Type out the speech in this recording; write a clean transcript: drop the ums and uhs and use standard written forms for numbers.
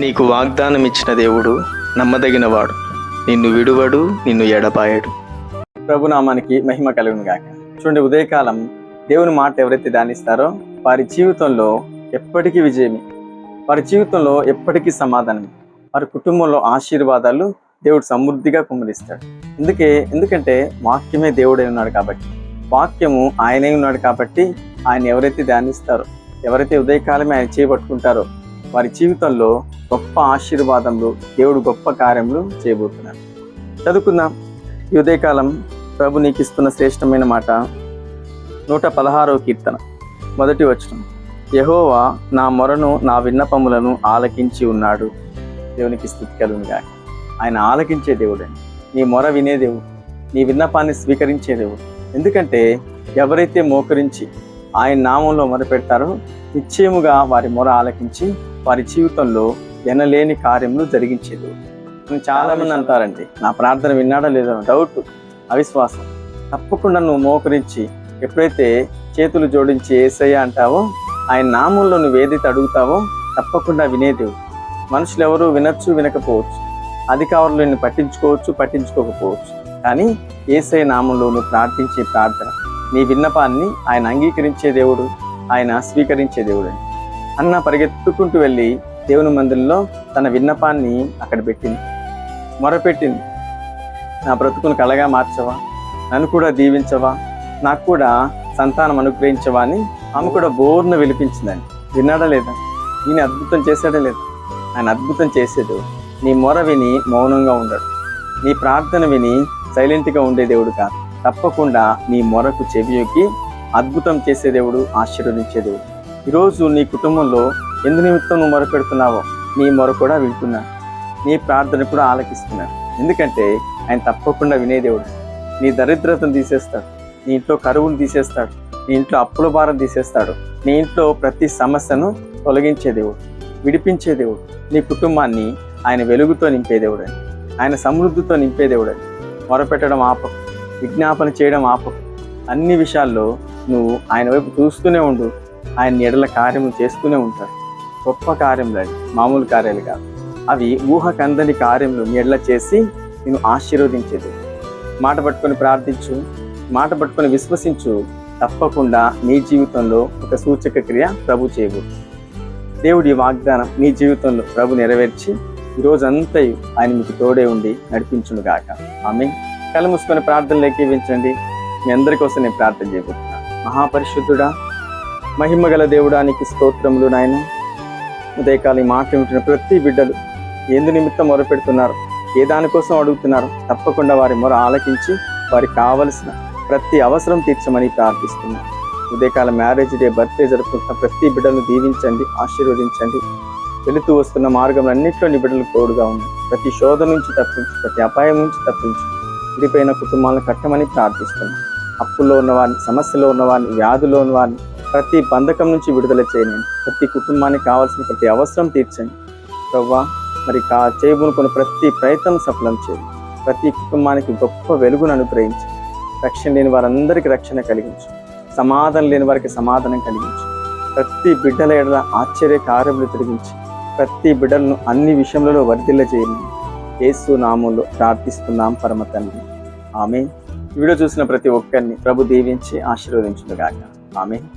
నీకు వాగ్దానం ఇచ్చిన దేవుడు నమ్మదగినవాడు, నిన్ను విడువడు, నిన్ను ఎడబాయడు. ప్రభునామానికి మహిమ కలుగును గాక. చూడండి, ఉదయకాలం దేవుని మాట ఎవరైతే ధ్యానిస్తారో వారి జీవితంలో ఎప్పటికీ విజయమే, వారి జీవితంలో ఎప్పటికీ సమాధానమే, వారి కుటుంబంలో ఆశీర్వాదాలు దేవుడు సమృద్ధిగా కుమ్మరిస్తాడు. ఎందుకంటే వాక్యమే దేవుడై ఉన్నాడు కాబట్టి, వాక్యము ఆయనే ఉన్నాడు కాబట్టి ఆయన ఎవరైతే ధ్యానిస్తారో, ఎవరైతే ఉదయకాలమే ఆయన చేపట్టుకుంటారో వారి జీవితంలో గొప్ప ఆశీర్వాదములు, దేవుడు గొప్ప కార్యములు చేయబోతున్నారు. చదువుకుందాం. ఈ ఉదయకాలం ప్రభు నీకు ఇస్తున్న శ్రేష్టమైన మాట 116వ కీర్తన 1వ వచనం. యెహోవా నా మొరను, నా విన్నపములను ఆలకించి ఉన్నాడు. దేవునికి స్తుతి కలుగునుగాక. ఆయన ఆలకించే దేవుడండి. నీ మొర వినే దేవుడు, నీ విన్నపాన్ని స్వీకరించే దేవుడు. ఎందుకంటే ఎవరైతే మోకరించి ఆయన నామంలో మొరపెడతారో నిశ్చయముగా వారి మొర ఆలకించి వారి జీవితంలో ఎనలేని కార్యములు జరిగించేది. చాలా మంది అంటారండి, నా ప్రార్థన విన్నాడా లేదో డౌట్, అవిశ్వాసం. తప్పకుండా నువ్వు మోకరించి ఎప్పుడైతే చేతులు జోడించి యేసయ్య అంటావో, ఆయన నామంలో నువ్వు ఏదైతే అడుగుతావో తప్పకుండా వినేదేవు. మనుషులు ఎవరు వినొచ్చు, వినకపోవచ్చు, అధికారులు నిన్ను పట్టించుకోవచ్చు, పట్టించుకోకపోవచ్చు. కానీ యేసయ్య నామంలో నువ్వు ప్రార్థించే ప్రార్థన, నీ విన్నపాన్ని ఆయన అంగీకరించే దేవుడు, ఆయన స్వీకరించే దేవుడు. అన్న పరిగెత్తుకుంటూ వెళ్ళి దేవుని మందిరంలో తన విన్నపాన్ని అక్కడ పెట్టింది, మొరపెట్టింది. నా బ్రతుకును కళగా మార్చవా, నన్ను కూడా దీవించవా, నాకు కూడా సంతానం అనుగ్రహించవా అని ఆమె కూడా బోర్ను విలిపించిందండి. విన్నాడా లేదా? ఈయన అద్భుతం చేశాడా లేదా? ఆయన అద్భుతం చేసేది. నీ మొర విని మౌనంగా ఉండడు, నీ ప్రార్థన విని సైలెంట్గా ఉండే దేవుడు కాదు. తప్పకుండా నీ మొరకు చెవియొగ్గి అద్భుతం చేసే దేవుడు, ఆశీర్వదించే దేవుడు. ఈరోజు నీ కుటుంబంలో ఎందు నిమిత్తం నువ్వు మొరపెడుతున్నావో నీ మొర కూడా వింటున్నాడు, నీ ప్రార్థన కూడా ఆలకిస్తున్నాడు. ఎందుకంటే ఆయన తప్పకుండా వినే దేవుడు. నీ దరిద్రతను తీసేస్తాడు, నీ ఇంట్లో కరువును తీసేస్తాడు, నీ ఇంట్లో అప్పుల భారం తీసేస్తాడు, నీ ఇంట్లో ప్రతి సమస్యను తొలగించే దేవుడు, విడిపించే దేవుడు. నీ కుటుంబాన్ని ఆయన వెలుగుతో నింపే దేవుడు, ఆయన సమృద్ధితో నింపే దేవుడు. మొరపెట్టడం ఆపకు, విజ్ఞాపన చేయడం ఆపకు. అన్ని విషయాల్లో నువ్వు ఆయన వైపు చూస్తూనే ఉండు. ఆయన ఎడల కార్యములు చేస్తూనే ఉంటాడు. గొప్ప కార్యములు అవి, మామూలు కార్యాలు కాదు. అవి ఊహకందని కార్యములు నీ ఎడల చేసి నేను ఆశీర్వదించేది. మాట పట్టుకొని ప్రార్థించు, మాట పట్టుకొని విశ్వసించు. తప్పకుండా నీ జీవితంలో ఒక సూచక క్రియ ప్రభు చేయబోతుంది. దేవుడి వాగ్దానం నీ జీవితంలో ప్రభు నెరవేర్చి ఈరోజంతా ఆయన మీకు తోడే ఉండి నడిపించును గాక. ఆమేన్. కళ్ళు మూసుకొని ప్రార్థనలు ఏకీవించండి. మీ అందరి కోసం నేను ప్రార్థన చేయబోతున్నాను. మహాపరిశుద్ధుడా, మహిమగల దేవుడానికి స్తోత్రములు. నాయన, ఉదయకాలం ఈ మాట వింటున్న ప్రతి బిడ్డలు ఎందు నిమిత్తం మొరపెడుతున్నారు, ఏ దానికోసం అడుగుతున్నారు, తప్పకుండా వారి మొర ఆలకించి వారికి కావలసిన ప్రతి అవసరం తీర్చమని ప్రార్థిస్తున్నాను. ఉదయకాలం మ్యారేజ్ డే, బర్త్డే జరుపుకుంటున్న ప్రతి బిడ్డలను దీవించండి, ఆశీర్వదించండి. వెళుతూ వస్తున్న మార్గంలన్నింటిలో నీ బిడ్డలు తోడుగా ఉన్నాయి. ప్రతి శోధ నుంచి తప్పించు, ప్రతి అపాయం నుంచి తప్పించు. విడిపోయిన కుటుంబాలను కట్టమని ప్రార్థిస్తున్నాను. అప్పుల్లో ఉన్నవారిని, సమస్యలో ఉన్నవారిని, వ్యాధులో ఉన్నవారిని ప్రతి బంధకం నుంచి విడుదల చేయండి. ప్రతి కుటుంబానికి కావాల్సిన ప్రతి అవసరం తీర్చండి ప్రభువా. మరి చేయబోనుకున్న ప్రతి ప్రయత్నం సఫలం చేయండి. ప్రతి కుటుంబానికి గొప్ప వెలుగును అనుగ్రహించి, రక్షణ లేని వారందరికీ రక్షణ కలిగించు, సమాధానం లేని వారికి సమాధానం కలిగించు. ప్రతి బిడ్డల ఎడల ఆశ్చర్య కార్యములు తిరిగించి ప్రతి బిడ్డలను అన్ని విషయంలో వర్ధిల్ల చేయండి. యేసు నామములో ప్రార్థిస్తున్నాం పరమ తండ్రి. ఆమేన్. వీడియో చూసిన ప్రతి ఒక్కరిని ప్రభు దీవించి ఆశీర్వదించును గాక. ఆమేన్.